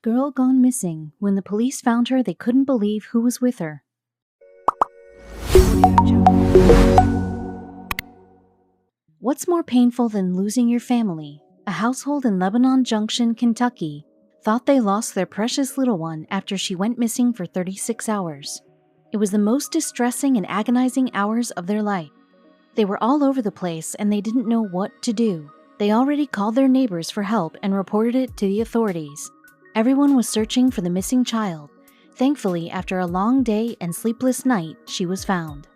Girl gone missing. When the police found her, they couldn't believe who was with her. What's more painful than losing your family? A household in Lebanon Junction, Kentucky, thought they lost their precious little one after she went missing for 36 hours. It was the most distressing and agonizing hours of their life. They were all over the place and they didn't know what to do. They already called their neighbors for help and reported it to the authorities. Everyone was searching for the missing child. Thankfully, after a long day and sleepless night, she was found.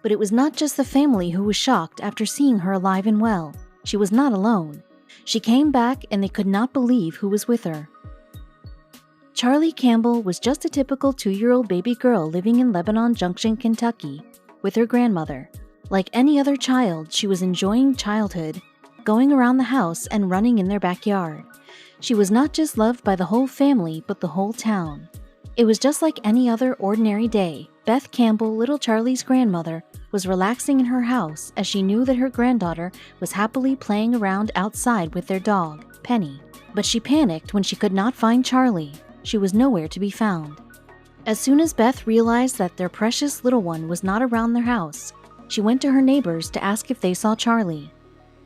But it was not just the family who was shocked after seeing her alive and well. She was not alone. She came back and they could not believe who was with her. Charlie Campbell was just a typical 2-year-old baby girl living in Lebanon Junction, Kentucky, with her grandmother. Like any other child, she was enjoying childhood, going around the house and running in their backyard. She was not just loved by the whole family, but the whole town. It was just like any other ordinary day. Beth Campbell, little Charlie's grandmother, was relaxing in her house as she knew that her granddaughter was happily playing around outside with their dog, Penny. But she panicked when she could not find Charlie. She was nowhere to be found. As soon as Beth realized that their precious little one was not around their house, she went to her neighbors to ask if they saw Charlie.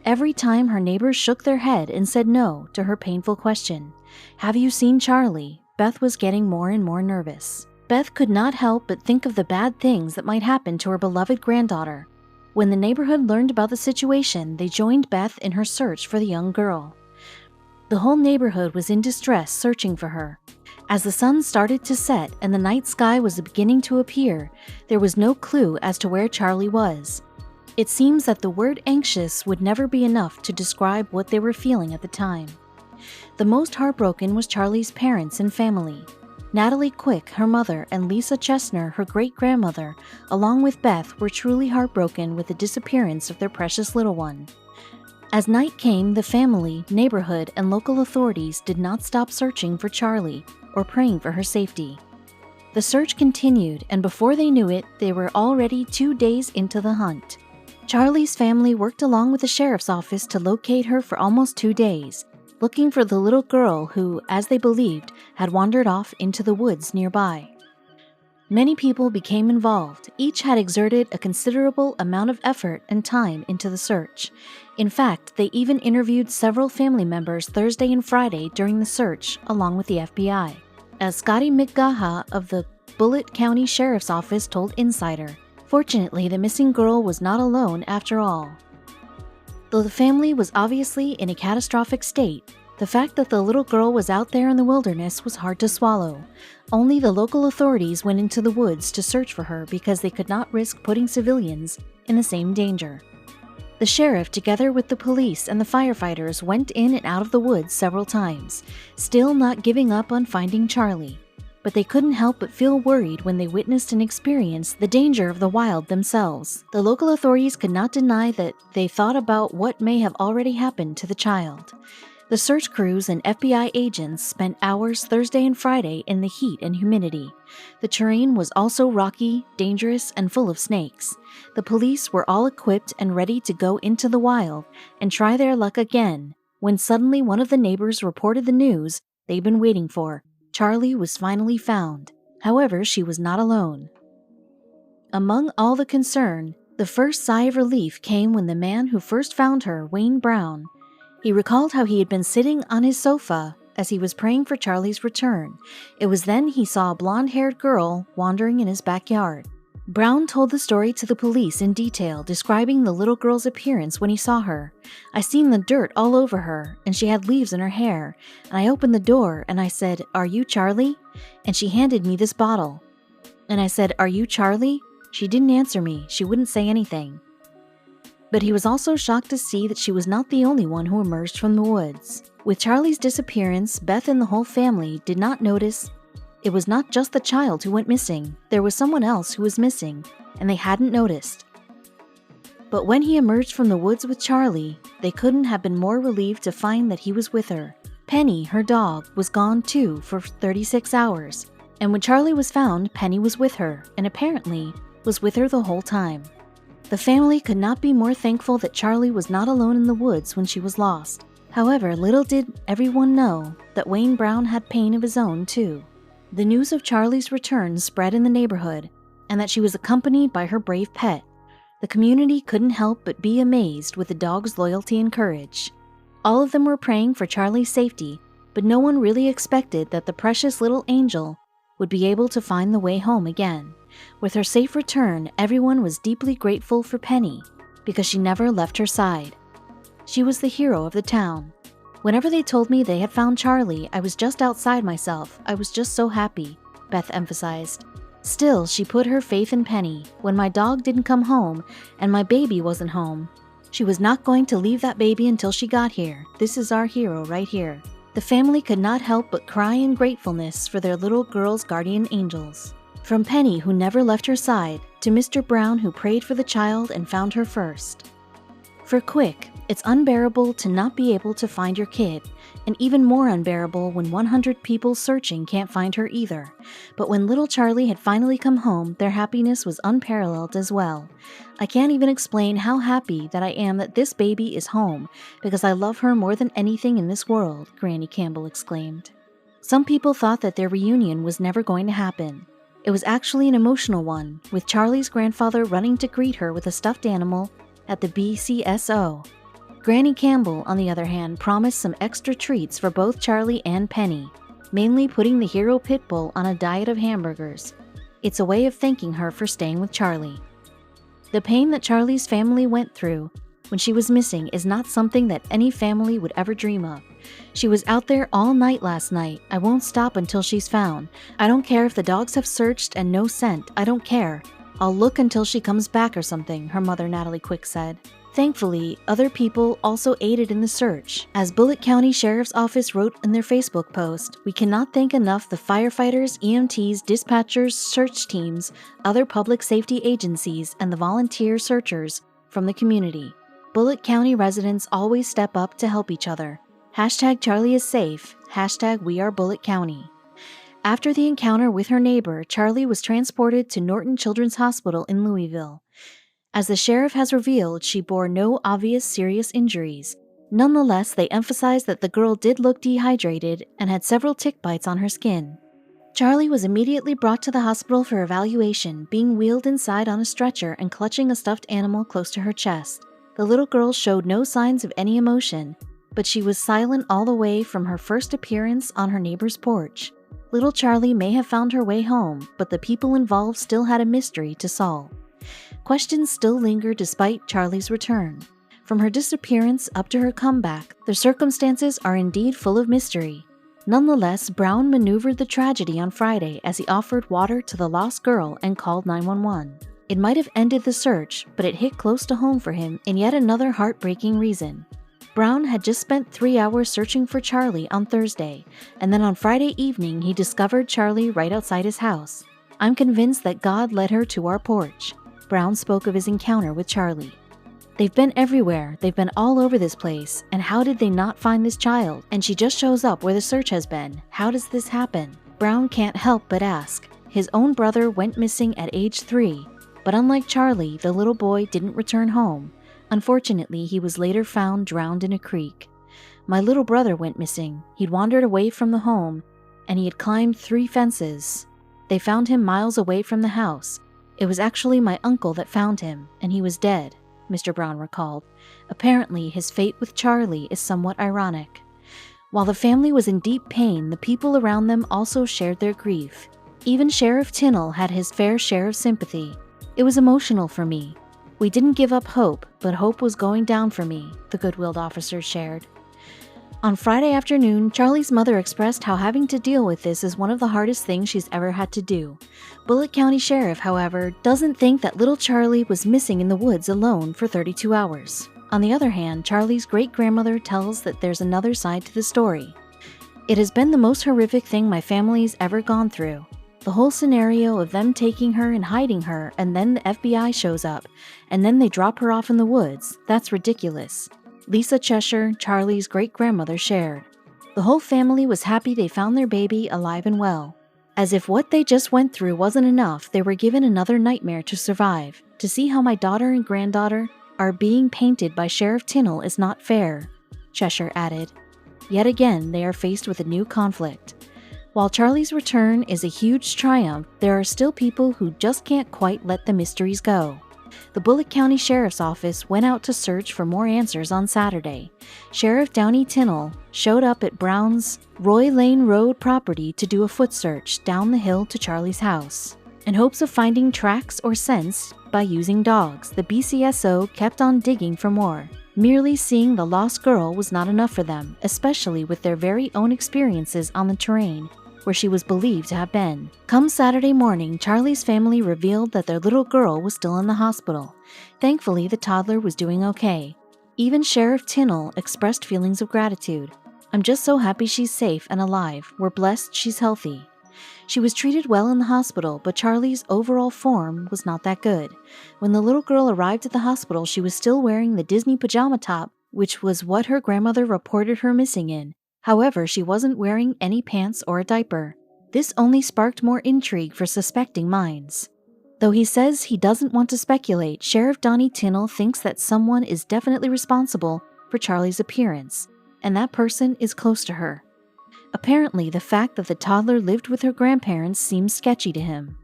Every time her neighbors shook their head and said no to her painful question, "Have you seen Charlie?" Beth was getting more and more nervous. Beth could not help but think of the bad things that might happen to her beloved granddaughter. When the neighborhood learned about the situation, they joined Beth in her search for the young girl. The whole neighborhood was in distress searching for her. As the sun started to set and the night sky was beginning to appear, there was no clue as to where Charlie was. It seems that the word anxious would never be enough to describe what they were feeling at the time. The most heartbroken was Charlie's parents and family. Natalie Quick, her mother, and Lisa Chesner, her great-grandmother, along with Beth, were truly heartbroken with the disappearance of their precious little one. As night came, the family, neighborhood, and local authorities did not stop searching for Charlie or praying for her safety. The search continued, and before they knew it, they were already 2 days into the hunt. Charlie's family worked along with the sheriff's office to locate her for almost 2 days, looking for the little girl who, as they believed, had wandered off into the woods nearby. Many people became involved. Each had exerted a considerable amount of effort and time into the search. In fact, they even interviewed several family members Thursday and Friday during the search, along with the FBI. As Scotty McGaha of the Bullitt County Sheriff's Office told Insider, fortunately, the missing girl was not alone after all. Though the family was obviously in a catastrophic state, the fact that the little girl was out there in the wilderness was hard to swallow. Only the local authorities went into the woods to search for her because they could not risk putting civilians in the same danger. The sheriff, together with the police and the firefighters, went in and out of the woods several times, still not giving up on finding Charlie. But they couldn't help but feel worried when they witnessed and experienced the danger of the wild themselves. The local authorities could not deny that they thought about what may have already happened to the child. The search crews and FBI agents spent hours Thursday and Friday in the heat and humidity. The terrain was also rocky, dangerous, and full of snakes. The police were all equipped and ready to go into the wild and try their luck again, when suddenly one of the neighbors reported the news they'd been waiting for. Charlie was finally found. However, she was not alone. Among all the concern, the first sigh of relief came when the man who first found her, Wayne Brown, he recalled how he had been sitting on his sofa as he was praying for Charlie's return. It was then he saw a blonde-haired girl wandering in his backyard. Brown told the story to the police in detail, describing the little girl's appearance when he saw her. "I seen the dirt all over her, and she had leaves in her hair, and I opened the door and I said, 'Are you Charlie?' And she handed me this bottle. And I said, 'Are you Charlie?' She didn't answer me. She wouldn't say anything." But he was also shocked to see that she was not the only one who emerged from the woods. With Charlie's disappearance, Beth and the whole family did not notice it was not just the child who went missing. There was someone else who was missing, and they hadn't noticed. But when he emerged from the woods with Charlie, they couldn't have been more relieved to find that he was with her. Penny, her dog, was gone too for 36 hours, and when Charlie was found, Penny was with her, and apparently was with her the whole time. The family could not be more thankful that Charlie was not alone in the woods when she was lost. However, little did everyone know that Wayne Brown had pain of his own, too. The news of Charlie's return spread in the neighborhood, and that she was accompanied by her brave pet. The community couldn't help but be amazed with the dog's loyalty and courage. All of them were praying for Charlie's safety, but no one really expected that the precious little angel would be able to find the way home again. With her safe return, everyone was deeply grateful for Penny, because she never left her side. She was the hero of the town. Whenever they told me they had found Charlie, I was just outside myself. I was just so happy, Beth emphasized. Still, she put her faith in Penny. When my dog didn't come home, and my baby wasn't home, she was not going to leave that baby until she got here. This is our hero right here. The family could not help but cry in gratefulness for their little girl's guardian angels. From Penny, who never left her side, to Mr. Brown, who prayed for the child and found her first. For Quick, it's unbearable to not be able to find your kid, and even more unbearable when 100 people searching can't find her either. But when little Charlie had finally come home, their happiness was unparalleled as well. I can't even explain how happy that I am that this baby is home, because I love her more than anything in this world, Granny Campbell exclaimed. Some people thought that their reunion was never going to happen. It was actually an emotional one, with Charlie's grandfather running to greet her with a stuffed animal at the BCSO. Granny Campbell, on the other hand, promised some extra treats for both Charlie and Penny, mainly putting the hero pit bull on a diet of hamburgers. It's a way of thanking her for staying with Charlie. The pain that Charlie's family went through when she was missing is not something that any family would ever dream of. She was out there all night last night. I won't stop until she's found. I don't care if the dogs have searched and no scent. I don't care. I'll look until she comes back or something, her mother Natalie Quick said. Thankfully, other people also aided in the search. As Bullitt County Sheriff's Office wrote in their Facebook post, "We cannot thank enough the firefighters, EMTs, dispatchers, search teams, other public safety agencies, and the volunteer searchers from the community. Bullitt County residents always step up to help each other. Hashtag Charlie is safe. Hashtag we are Bullitt County." After the encounter with her neighbor, Charlie was transported to Norton Children's Hospital in Louisville. As the sheriff has revealed, she bore no obvious serious injuries. Nonetheless, they emphasized that the girl did look dehydrated and had several tick bites on her skin. Charlie was immediately brought to the hospital for evaluation, being wheeled inside on a stretcher and clutching a stuffed animal close to her chest. The little girl showed no signs of any emotion, but she was silent all the way from her first appearance on her neighbor's porch. Little Charlie may have found her way home, but the people involved still had a mystery to solve. Questions still linger despite Charlie's return. From her disappearance up to her comeback, the circumstances are indeed full of mystery. Nonetheless, Brown maneuvered the tragedy on Friday as he offered water to the lost girl and called 911. It might have ended the search, but it hit close to home for him in yet another heartbreaking reason. Brown had just spent 3 hours searching for Charlie on Thursday, and then on Friday evening he discovered Charlie right outside his house. "I'm convinced that God led her to our porch." Brown spoke of his encounter with Charlie. "They've been everywhere, they've been all over this place, and how did they not find this child? And she just shows up where the search has been. How does this happen?" Brown can't help but ask. His own brother went missing at age 3, but unlike Charlie, the little boy didn't return home. Unfortunately, he was later found drowned in a creek. "My little brother went missing. He'd wandered away from the home, and he had climbed 3 fences. They found him miles away from the house. It was actually my uncle that found him, and he was dead," Mr. Brown recalled. Apparently, his fate with Charlie is somewhat ironic. While the family was in deep pain, the people around them also shared their grief. Even Sheriff Tinnell had his fair share of sympathy. "It was emotional for me. We didn't give up hope, but hope was going down for me," the good-willed officer shared. On Friday afternoon, Charlie's mother expressed how having to deal with this is one of the hardest things she's ever had to do. Bullitt County Sheriff, however, doesn't think that little Charlie was missing in the woods alone for 32 hours. On the other hand, Charlie's great-grandmother tells that there's another side to the story. "It has been the most horrific thing my family's ever gone through. The whole scenario of them taking her and hiding her, and then the FBI shows up, and then they drop her off in the woods, that's ridiculous." Lisa Cheshire, Charlie's great-grandmother, shared. "The whole family was happy they found their baby alive and well. As if what they just went through wasn't enough, they were given another nightmare to survive. To see how my daughter and granddaughter are being painted by Sheriff Tinnell is not fair. Cheshire added. Yet again, they are faced with a new conflict. While Charlie's return is a huge triumph, there are still people who just can't quite let the mysteries go. The Bullitt County Sheriff's Office went out to search for more answers on Saturday. Sheriff Downey Tinnell showed up at Brown's Roy Lane Road property to do a foot search down the hill to Charlie's house. In hopes of finding tracks or scents by using dogs, the BCSO kept on digging for more. Merely seeing the lost girl was not enough for them, especially with their very own experiences on the terrain where she was believed to have been. Come Saturday morning, Charlie's family revealed that their little girl was still in the hospital. Thankfully, the toddler was doing okay. Even Sheriff Tinnell expressed feelings of gratitude. I'm just so happy she's safe and alive. We're blessed she's healthy. She was treated well in the hospital, but Charlie's overall form was not that good. When the little girl arrived at the hospital, she was still wearing the Disney pajama top, which was what her grandmother reported her missing in. However, she wasn't wearing any pants or a diaper. This only sparked more intrigue for suspecting minds. Though he says he doesn't want to speculate, Sheriff Donnie Tinnell thinks that someone is definitely responsible for Charlie's appearance, and that person is close to her. Apparently, the fact that the toddler lived with her grandparents seems sketchy to him.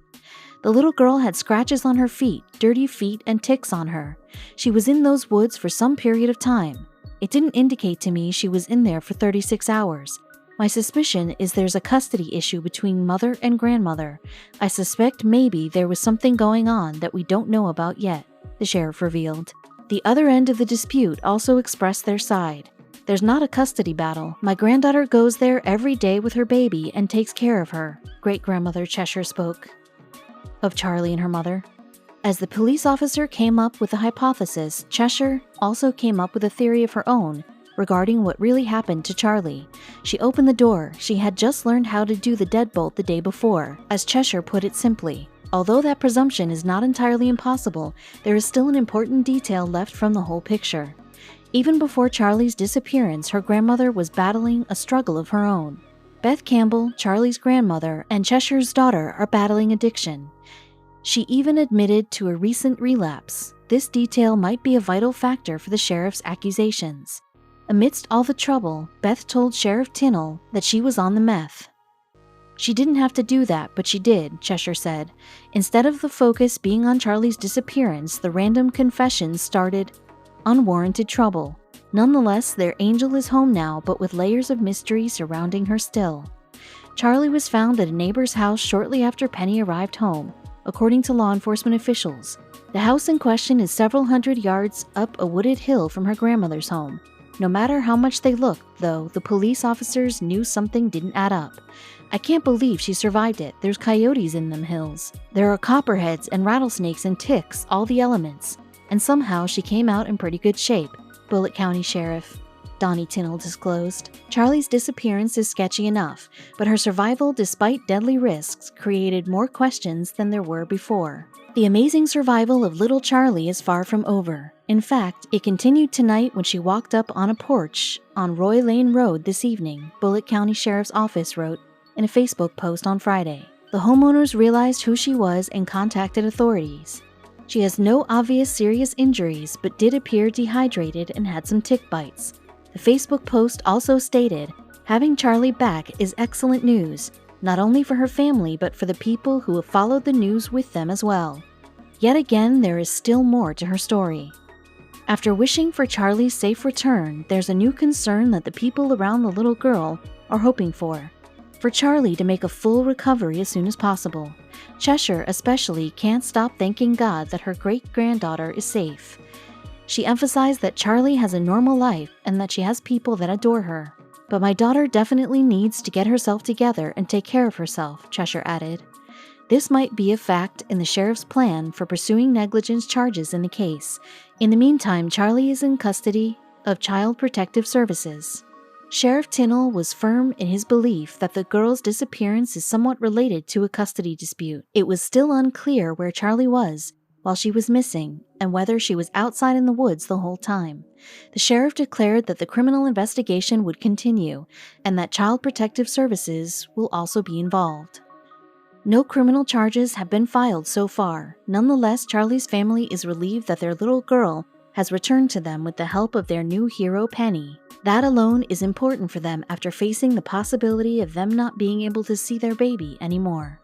The little girl had scratches on her feet, dirty feet, and ticks on her. She was in those woods for some period of time. It didn't indicate to me she was in there for 36 hours. My suspicion is there's a custody issue between mother and grandmother. I suspect maybe there was something going on that we don't know about yet, the sheriff revealed. The other end of the dispute also expressed their side. There's not a custody battle. My granddaughter goes there every day with her baby and takes care of her, great-grandmother Cheshire spoke of Charlie and her mother. As the police officer came up with a hypothesis, Cheshire also came up with a theory of her own regarding what really happened to Charlie. She opened the door. She had just learned how to do the deadbolt the day before, as Cheshire put it simply. Although that presumption is not entirely impossible, there is still an important detail left from the whole picture. Even before Charlie's disappearance, her grandmother was battling a struggle of her own. Beth Campbell, Charlie's grandmother, and Cheshire's daughter are battling addiction. She even admitted to a recent relapse. This detail might be a vital factor for the sheriff's accusations. Amidst all the trouble, Beth told Sheriff Tinnell that she was on the meth. She didn't have to do that, but she did, Cheshire said. Instead of the focus being on Charlie's disappearance, the random confessions started unwarranted trouble. Nonetheless, their angel is home now, but with layers of mystery surrounding her still. Charlie was found at a neighbor's house shortly after Penny arrived home, according to law enforcement officials. The house in question is several hundred yards up a wooded hill from her grandmother's home. No matter how much they looked, though, the police officers knew something didn't add up. I can't believe she survived it. There's coyotes in them hills. There are copperheads and rattlesnakes and ticks, all the elements. And somehow she came out in pretty good shape, Bullitt County Sheriff Donnie Tinnell disclosed. Charlie's disappearance is sketchy enough, but her survival despite deadly risks created more questions than there were before. The amazing survival of little Charlie is far from over. In fact, it continued tonight when she walked up on a porch on Roy Lane Road this evening, Bullitt County Sheriff's Office wrote in a Facebook post on Friday. The homeowners realized who she was and contacted authorities. She has no obvious serious injuries, but did appear dehydrated and had some tick bites. The Facebook post also stated, having Charlie back is excellent news, not only for her family but for the people who have followed the news with them as well. Yet again, there is still more to her story. After wishing for Charlie's safe return, there's a new concern that the people around the little girl are hoping for Charlie to make a full recovery as soon as possible. Cheshire especially can't stop thanking God that her great-granddaughter is safe. She emphasized that Charlie has a normal life and that she has people that adore her. But my daughter definitely needs to get herself together and take care of herself, Cheshire added. This might be a fact in the sheriff's plan for pursuing negligence charges in the case. In the meantime, Charlie is in custody of Child Protective Services. Sheriff Tinnell was firm in his belief that the girl's disappearance is somewhat related to a custody dispute. It was still unclear where Charlie was while she was missing and whether she was outside in the woods the whole time. The sheriff declared that the criminal investigation would continue and that Child Protective Services will also be involved. No criminal charges have been filed so far. Nonetheless, Charlie's family is relieved that their little girl has returned to them with the help of their new hero Penny. That alone is important for them after facing the possibility of them not being able to see their baby anymore.